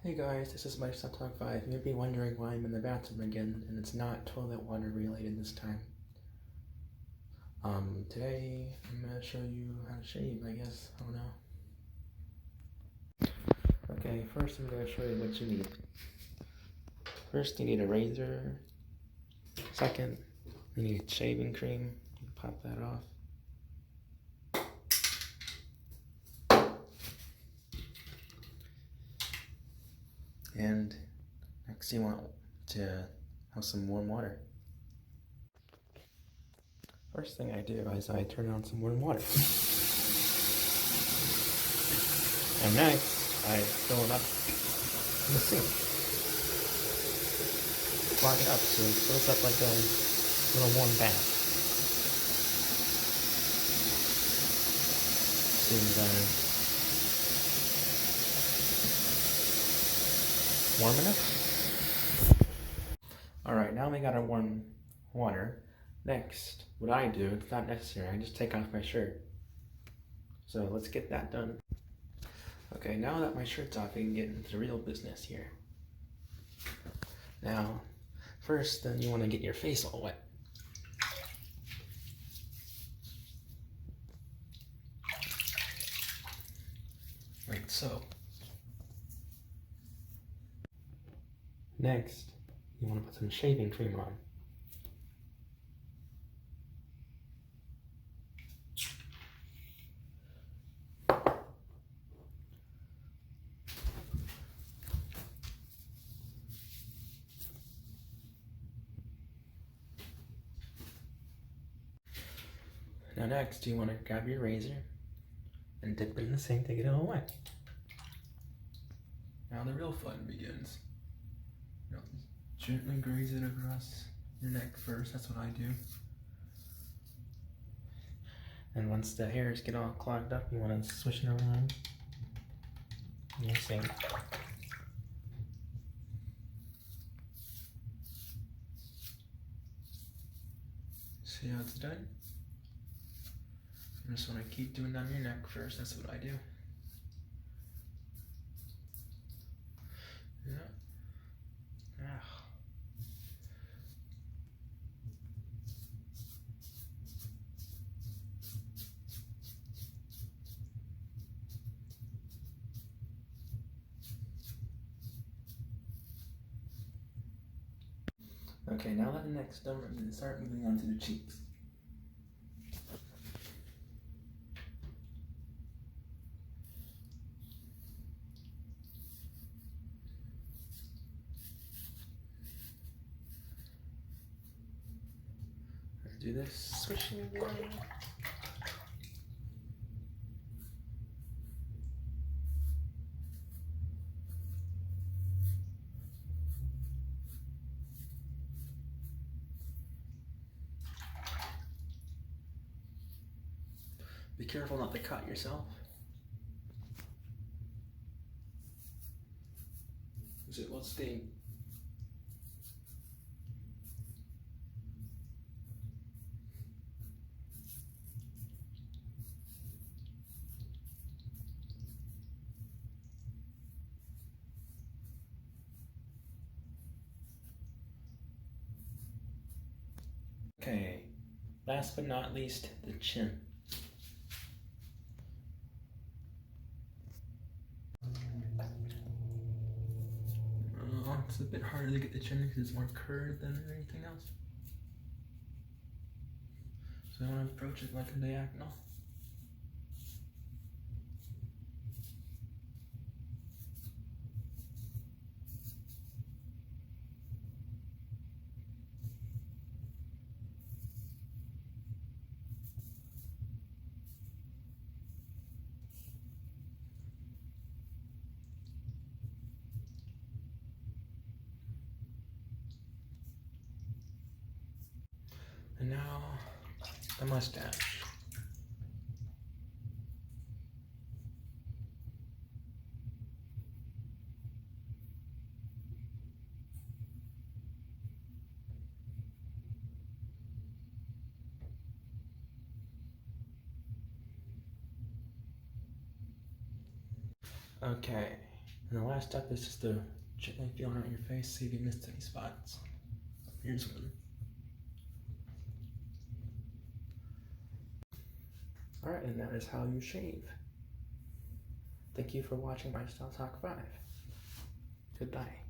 Hey guys, this is my Stop Talk 5. You may be wondering why I'm in the bathroom again, and it's not toilet water related this time. Today I'm gonna show you how to shave, I guess. I don't know. Okay, first I'm gonna show you what you need. First, you need a razor. Second, you need shaving cream. You pop that off. And next you want to have some warm water. First thing I do is I turn on some warm water. And next, I fill it up in the sink. Clog it up so it fills up like a little warm bath. Seems warm enough. Alright, now we got our warm water. Next, what I do, it's not necessary, I just take off my shirt. So let's get that done. Okay, now that my shirt's off, we can get into the real business here. Now, first, then you want to get your face all wet. Like so. Next, you want to put some shaving cream on. Now next, you want to grab your razor and dip it in the sink to get it all wet. Now the real fun begins. Gently graze it across your neck first, that's what I do. And once the hairs get all clogged up, you want to swish it around in the sink. See how it's done? You just want to keep doing down your neck first, that's what I do. Yeah. Okay, now that the neck's done, we're going to start moving on to the cheeks. Let's do this, swishing again. Be careful not to cut yourself. Because it will sting. Okay, last but not least, the chin. It's a bit harder to get the chin because it's more curved than anything else. So I want to approach it like a diagonal. And now, the mustache. Okay, And the last step is just to gently feel around your face, see if you missed any spots. Here's one. Alright, and that is how you shave. Thank you for watching my Style Talk 5. Goodbye.